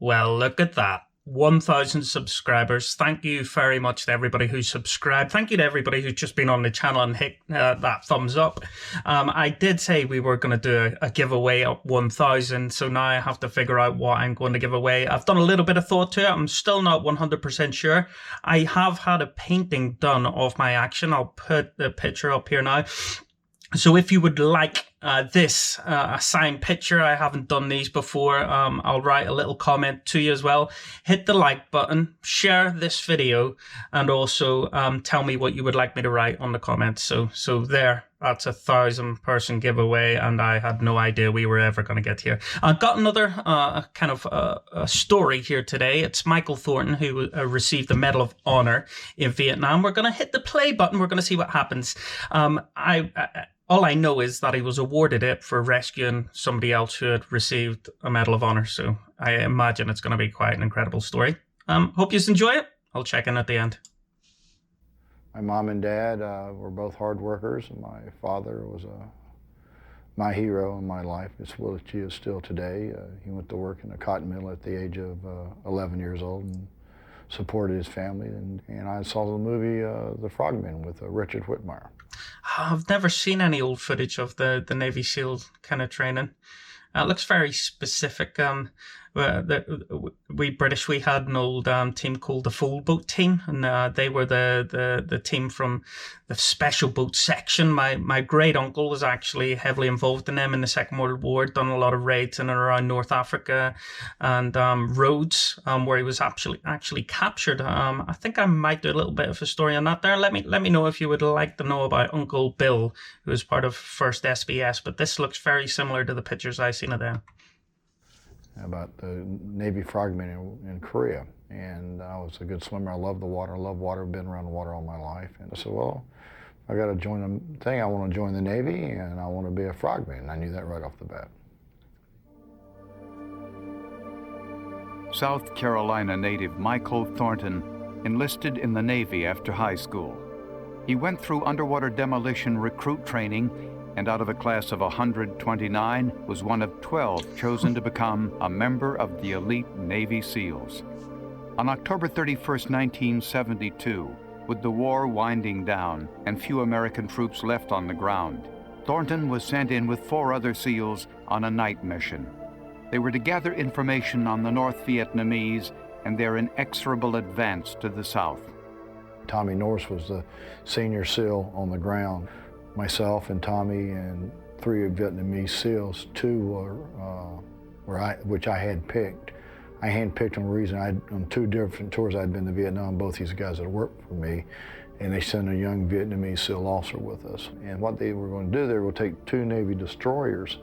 Well, look at that. 1,000 subscribers. Thank you very much to everybody who subscribed. Thank you to everybody who's just been on the channel and hit that thumbs up. I did say we were going to do a giveaway at 1,000, so now I have to figure out what I'm going to give away. I've done a little bit of thought to it. I'm still not 100% sure. I have had a painting done of my action. I'll put the picture up here now. So if you would like this, a signed picture, I haven't done these before, I'll write a little comment to you as well. Hit the like button, share this video, and also tell me what you would like me to write on the comments. So there, that's a 1,000-person giveaway, and I had no idea we were ever going to get here. I've got another kind of a story here today. It's Michael Thornton, who received the Medal of Honor in Vietnam. We're going to hit the play button. We're going to see what happens. All I know is that he was awarded it for rescuing somebody else who had received a Medal of Honor. So I imagine it's going to be quite an incredible story. Hope you enjoy it. I'll check in at the end. My mom and dad were both hard workers. My father was my hero in my life. It's what he is still today. He went to work in a cotton mill at the age of 11 years old and supported his family. And I saw the movie The Frogman with Richard Whitmire. I've never seen any old footage of the Navy SEAL kind of training. It looks very specific. We British, we had an old team called the Full Boat Team, and they were the team from the Special Boat Section. My great uncle was actually heavily involved in them in the Second World War. Done a lot of raids in and around North Africa and Rhodes, where he was actually captured. I think I might do a little bit of a story on that there. Let me know if you would like to know about Uncle Bill, who was part of 1st SBS. But this looks very similar to the pictures I seen of them. About the Navy frogmen in Korea, and I was a good swimmer. I love the water. I love water. I've been around the water all my life, and I said, well, I got to join a thing. I want to join the Navy, and I want to be a frogman. And I knew that right off the bat. South Carolina native Michael Thornton enlisted in the Navy after high school. He went through underwater demolition recruit training, and out of a class of 129, was one of 12 chosen to become a member of the elite Navy SEALs. On October 31st, 1972, with the war winding down and few American troops left on the ground, Thornton was sent in with 4 other SEALs on a night mission. They were to gather information on the North Vietnamese and their inexorable advance to the south. Tommy Norris was the senior SEAL on the ground. Myself and Tommy and 3 Vietnamese SEALs, 2 which I had picked. I handpicked on the reason on 2 different tours I'd been to Vietnam. Both these guys had worked for me, and they sent a young Vietnamese SEAL officer with us. And what they were going to do, they were going to take 2 Navy destroyers,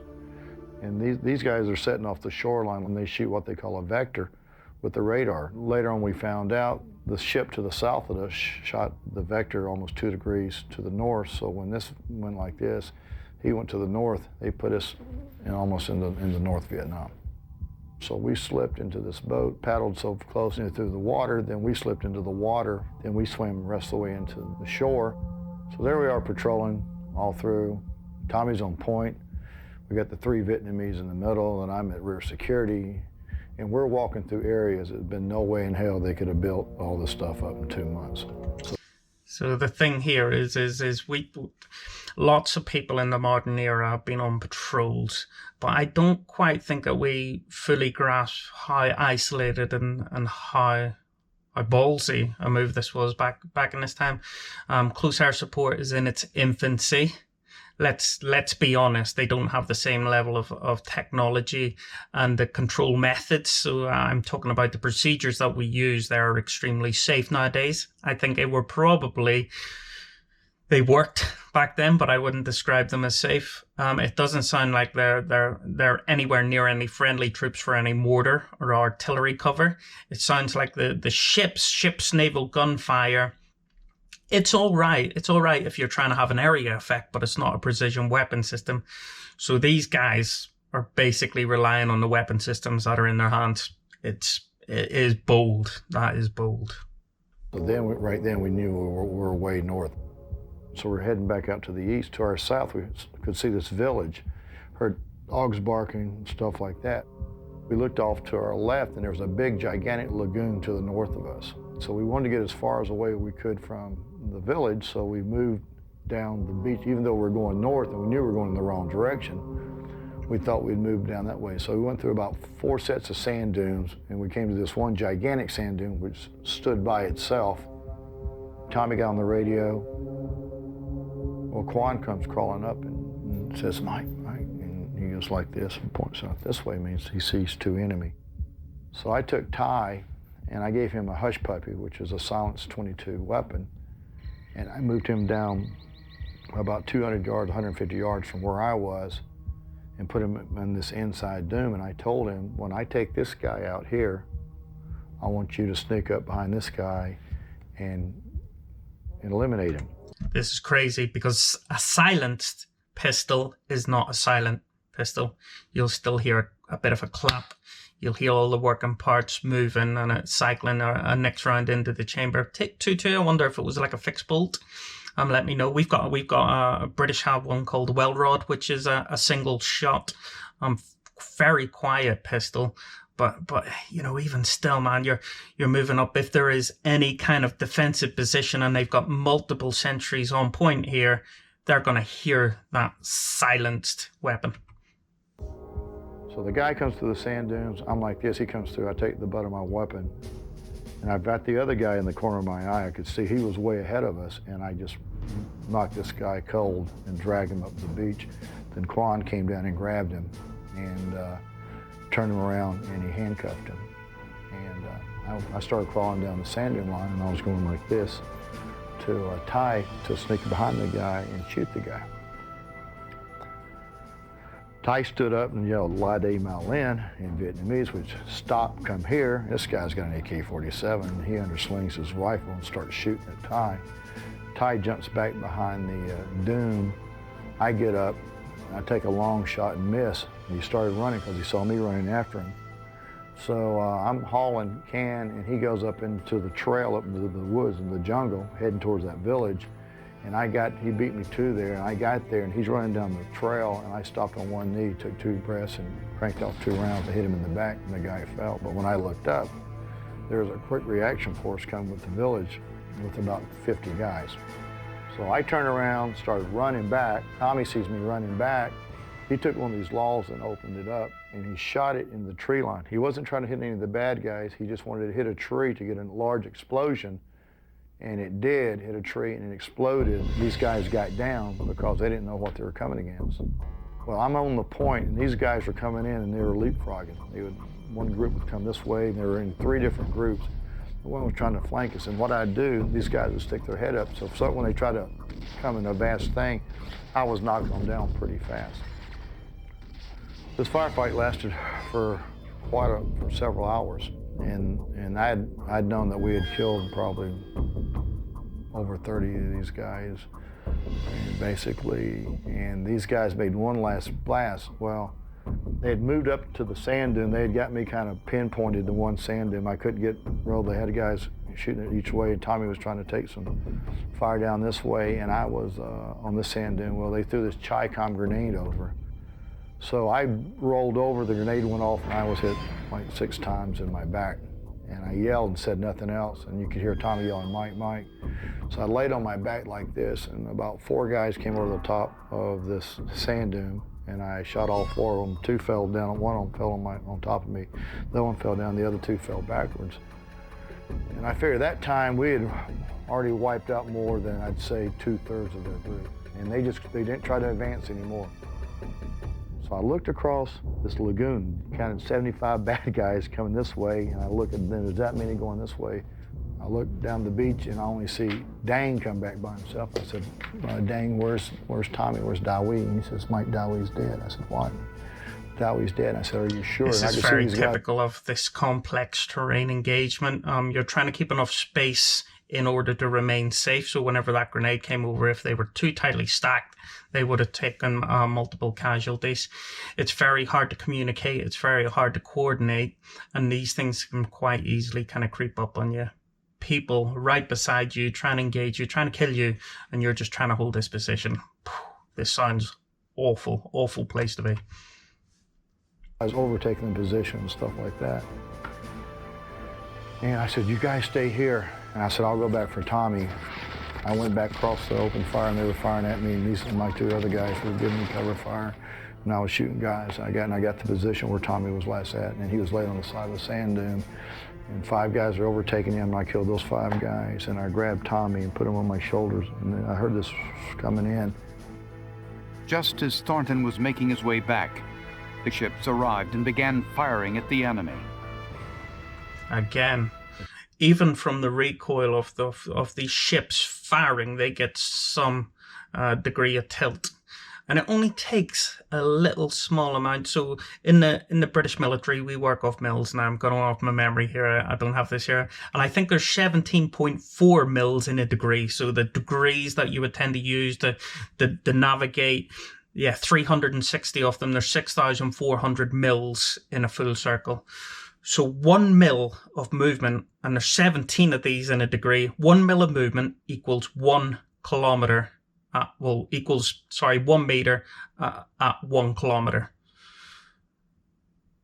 and these guys are setting off the shoreline when they shoot what they call a vector with the radar. Later on, we found out the ship to the south of us shot the vector almost 2 degrees to the north. So when this went like this, he went to the north. They put us almost into North Vietnam. So we slipped into this boat, paddled so close through the water, then we slipped into the water, then we swam the rest of the way into the shore. So there we are patrolling all through. Tommy's on point. We got the 3 Vietnamese in the middle, and I'm at rear security. And we're walking through areas that had been no way in hell they could have built all this stuff up in 2 months. So the thing here is lots of people in the modern era have been on patrols, but I don't quite think that we fully grasp how isolated and how ballsy a move this was back in this time. Close air support is in its infancy. Let's be honest, they don't have the same level of technology and the control methods. So I'm talking about the procedures that we use. They're extremely safe nowadays. I think they worked back then, but I wouldn't describe them as safe. It doesn't sound like they're anywhere near any friendly troops for any mortar or artillery cover. It sounds like the ship's naval gunfire. It's all right. It's all right if you're trying to have an area effect, but it's not a precision weapon system. So these guys are basically relying on the weapon systems that are in their hands. It is bold. That is bold. So then, right then, we knew we were way north. So we're heading back out to the east. To our south, we could see this village, heard dogs barking and stuff like that. We looked off to our left, and there was a big, gigantic lagoon to the north of us. So we wanted to get as far as away as we could from the village, so we moved down the beach. Even though we were going north and we knew we were going in the wrong direction, we thought we'd move down that way. So we went through about 4 sets of sand dunes, and we came to this one gigantic sand dune which stood by itself. Tommy got on the radio. Well, Quan comes crawling up and says, "Mike, Mike," and he goes like this and points out this way, means he sees 2 enemy. So I took Ty and I gave him a hush puppy, which is a silenced .22 weapon, and I moved him down about 200 yards, 150 yards from where I was, and put him in this inside dune. And I told him, when I take this guy out here, I want you to sneak up behind this guy and eliminate him. This is crazy because a silenced pistol is not a silent pistol. You'll still hear a bit of a clap. You'll hear all the working parts moving and it's cycling a next round into the chamber. Take 2-2. I wonder if it was like a fixed bolt. Let me know. We've got a British have one called Well Rod, which is a single shot, very quiet pistol. But you know, even still, man, you're moving up. If there is any kind of defensive position and they've got multiple sentries on point here, they're going to hear that silenced weapon. So the guy comes through the sand dunes. I'm like this. He comes through. I take the butt of my weapon, and I've got the other guy in the corner of my eye. I could see he was way ahead of us, and I just knocked this guy cold and dragged him up the beach. Then Quan came down and grabbed him and turned him around, and he handcuffed him. And I started crawling down the sand dune line, and I was going like this to Ty to sneak behind the guy and shoot the guy. Ty stood up and yelled, "La de Malin" in Vietnamese, which "stop, come here." This guy's got an AK-47. He underslings his rifle and starts shooting at Ty. Ty jumps back behind the dune. I get up, I take a long shot and miss. And he started running because he saw me running after him. So I'm hauling can, and he goes up into the trail, up into the woods in the jungle, heading towards that village. And he beat me 2 there, and I got there, and he's running down the trail, and I stopped on one knee, took 2 breaths, and cranked off 2 rounds. I hit him in the back, and the guy fell. But when I looked up, there was a quick reaction force coming with the village with about 50 guys. So I turned around, started running back. Tommy sees me running back. He took one of these laws and opened it up, and he shot it in the tree line. He wasn't trying to hit any of the bad guys. He just wanted to hit a tree to get a large explosion. And it did hit a tree, and it exploded. These guys got down because they didn't know what they were coming against. Well, I'm on the point, and these guys were coming in, and they were leapfrogging. One group would come this way, and they were in 3 different groups. One was trying to flank us, and what I'd do, these guys would stick their head up. So when they tried to come in a vast thing, I was knocking them down pretty fast. This firefight lasted for several hours, and I'd known that we had killed probably over 30 of these guys, basically, and these guys made one last blast. Well, they had moved up to the sand dune. They had got me kind of pinpointed to one sand dune. I couldn't get, well, they had guys shooting it each way. Tommy was trying to take some fire down this way, and I was on the sand dune. Well, they threw this Chi-Com grenade over. So I rolled over, the grenade went off, and I was hit like 6 times in my back. And I yelled and said nothing else, and you could hear Tommy yelling, "Mike, Mike." So I laid on my back like this, and about 4 guys came over the top of this sand dune, and I shot all 4 of them. 2 fell down, one of them fell on top of me. The other one fell down, the other 2 fell backwards. And I figured that time we had already wiped out more than, I'd say, 2/3 of their group. And they didn't try to advance anymore. So I looked across this lagoon, counted 75 bad guys coming this way, and I looked at them, there's that many going this way. I looked down the beach, and I only see Dang come back by himself. I said, "Dang, where's Tommy? Where's Dawee?" And he says, "Mike, Dawee's dead." I said, "What?" "Dawee's dead." I said, "Are you sure?" This and is very typical of this complex terrain engagement. You're trying to keep enough space in order to remain safe. So whenever that grenade came over, if they were too tightly stacked, they would have taken multiple casualties. It's very hard to communicate. It's very hard to coordinate. And these things can quite easily kind of creep up on you. People right beside you, trying to engage you, trying to kill you, and you're just trying to hold this position. This sounds awful, awful place to be. I was overtaking the position and stuff like that. And I said, you guys stay here. And I said, I'll go back for Tommy. I went back across the open fire, and they were firing at me, and these my two other guys were giving me cover fire. And I was shooting guys. I got the position where Tommy was last at, and he was laid on the side of the sand dune. And 5 guys were overtaking him, and I killed those 5 guys. And I grabbed Tommy and put him on my shoulders, and then I heard this coming in. Just as Thornton was making his way back, the ships arrived and began firing at the enemy. Again, even from the recoil of these ships firing, they get some degree of tilt. And it only takes a little small amount. So in the British military, we work off mils. Now I'm going off my memory here. I don't have this here. And I think there's 17.4 mils in a degree. So the degrees that you would tend to use to navigate, 360 of them. There's 6,400 mils in a full circle. So 1 mil of movement, and there's 17 of these in a degree. 1 mil of movement equals 1 kilometer. 1 meter at 1 kilometer.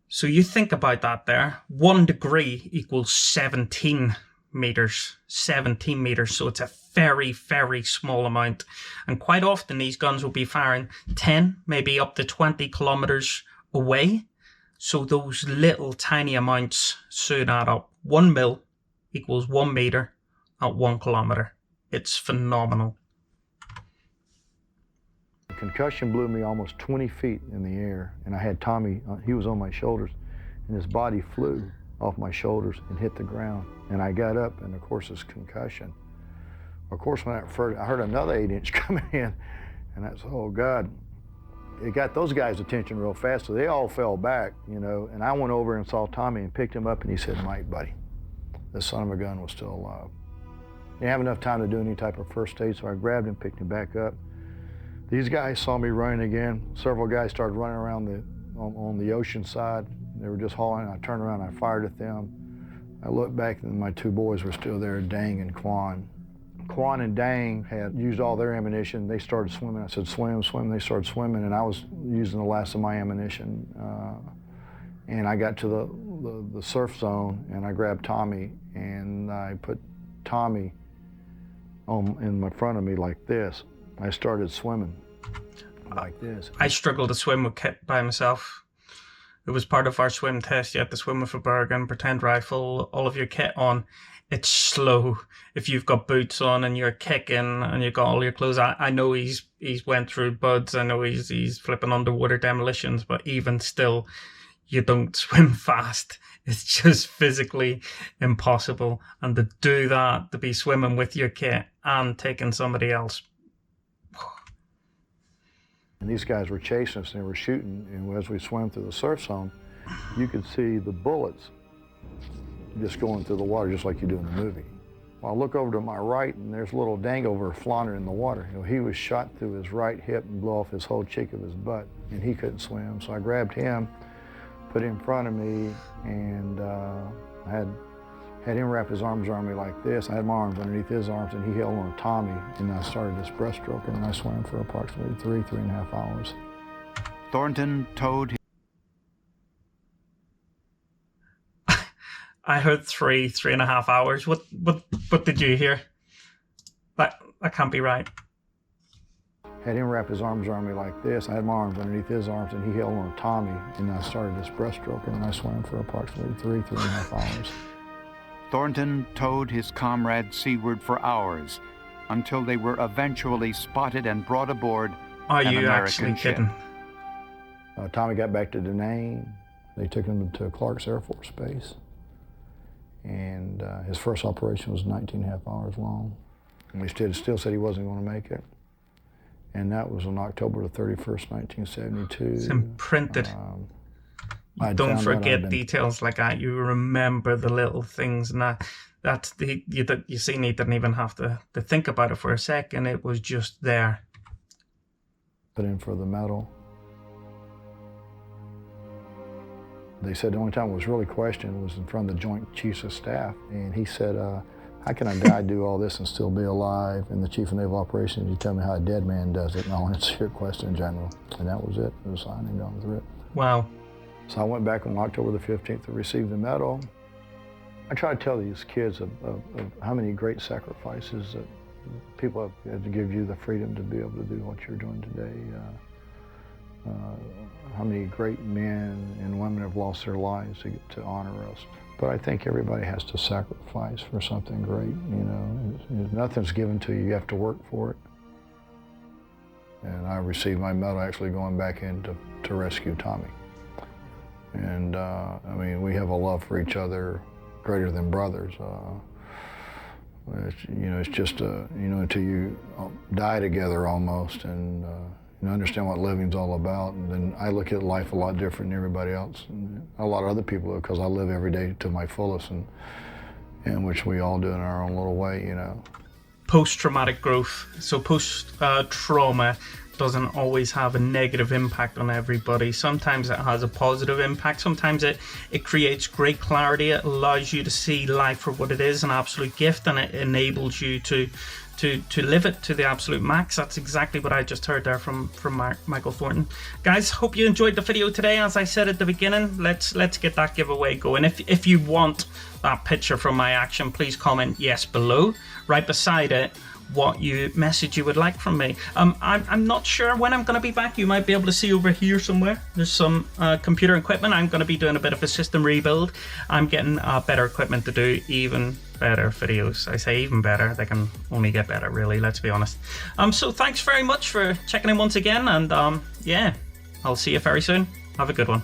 So you think about that there. 1 degree equals 17 meters. 17 meters. So it's a very, very small amount. And quite often these guns will be firing 10, maybe up to 20 kilometers away. So those little tiny amounts soon add up. 1 mil equals 1 meter at 1 kilometer. It's phenomenal. Concussion blew me almost 20 feet in the air, and I had Tommy, he was on my shoulders, and his body flew off my shoulders and hit the ground. And I got up, and of course it's concussion. Of course, when I heard another 8-inch coming in, and I said, oh God. It got those guys' attention real fast, so they all fell back, you know, and I went over and saw Tommy and picked him up, and he said, Mike, buddy, this son of a gun was still alive. Didn't have enough time to do any type of first aid, so I grabbed him, picked him back up. These guys saw me running again. Several guys started running around on the ocean side. They were just hauling. I turned around, I fired at them. I looked back, and my 2 boys were still there, Dang and Quan. Quan and Dang had used all their ammunition. They started swimming. I said, swim, swim. They started swimming, and I was using the last of my ammunition. And I got to the surf zone, and I grabbed Tommy, and I put Tommy in front of me like this. I started swimming like this. I struggled to swim with kit by myself. It was part of our swim test. You had to swim with a Bergen, pretend rifle, all of your kit on. It's slow if you've got boots on and you're kicking and you've got all your clothes. I know he's went through buds. I know he's flipping underwater demolitions, but even still, you don't swim fast. It's just physically impossible. And to do that, to be swimming with your kit and taking somebody else. And these guys were chasing us and they were shooting, and as we swam through the surf zone, you could see the bullets just going through the water just like you do in the movie. Well, I look over to my right, and there's a little Dangover floundering in the water. You know, he was shot through his right hip and blew off his whole cheek of his butt, and he couldn't swim. So I grabbed him, put him in front of me, and I had him wrap his arms around me like this. I had my arms underneath his arms, and he held on to Tommy, and I started this breaststroke, and I swam for approximately 3.5 hours. Thornton towed. I heard 3.5 hours. What did you hear? That can't be right. Had him wrap his arms around me like this. I had my arms underneath his arms, and he held on to Tommy, and I started this breaststroke, and I swam for approximately 3.5 hours. Thornton towed his comrade seaward for hours until they were eventually spotted and brought aboard Are an you American actually ship. kidding? Tommy got back to Da Nang. They took him to Clark's Air Force Base. And his first operation was 19.5 hours long. And we still said he wasn't going to make it. And that was on October the 31st, 1972. It's imprinted. Don't forget details like that. You remember the little things, and you see, he didn't even have to think about it for a second. It was just there. Put in for the medal. They said the only time it was really questioned was in front of the Joint Chiefs of Staff, and he said, how can a guy do all this and still be alive? And the Chief of Naval Operations, you tell me how a dead man does it, and I'll answer your question in general. And that was it. It was signed and gone through it. Wow. So I went back on October the 15th to receive the medal. I try to tell these kids of how many great sacrifices that people have had to give you the freedom to be able to do what you're doing today. How many great men and women have lost their lives to honor us. But I think everybody has to sacrifice for something great, you know. Nothing's given to you, you have to work for it. And I received my medal actually going back in to rescue Tommy. And I mean, we have a love for each other greater than brothers. It's just, until you die together almost, and understand what living's all about. And then I look at life a lot different than everybody else, and a lot of other people, because I live every day to my fullest, and which we all do in our own little way, you know. Post-traumatic growth. So post-trauma doesn't always have a negative impact on everybody. Sometimes it has a positive impact. Sometimes it creates great clarity. It allows you to see life for what it is, an absolute gift, and it enables you to live it to the absolute max. That's exactly what I just heard there from Michael Thornton. Guys, hope you enjoyed the video today. As I said at the beginning, let's get that giveaway going. If you want that picture from my action, please comment yes below. Right beside it, what message you would like from me. I'm not sure when I'm going to be back. You might be able to see over here somewhere. There's some computer equipment. I'm going to be doing a bit of a system rebuild. I'm getting better equipment to do even better videos. I say even better. They can only get better, really. Let's be honest. So thanks very much for checking in once again. And yeah, I'll see you very soon. Have a good one.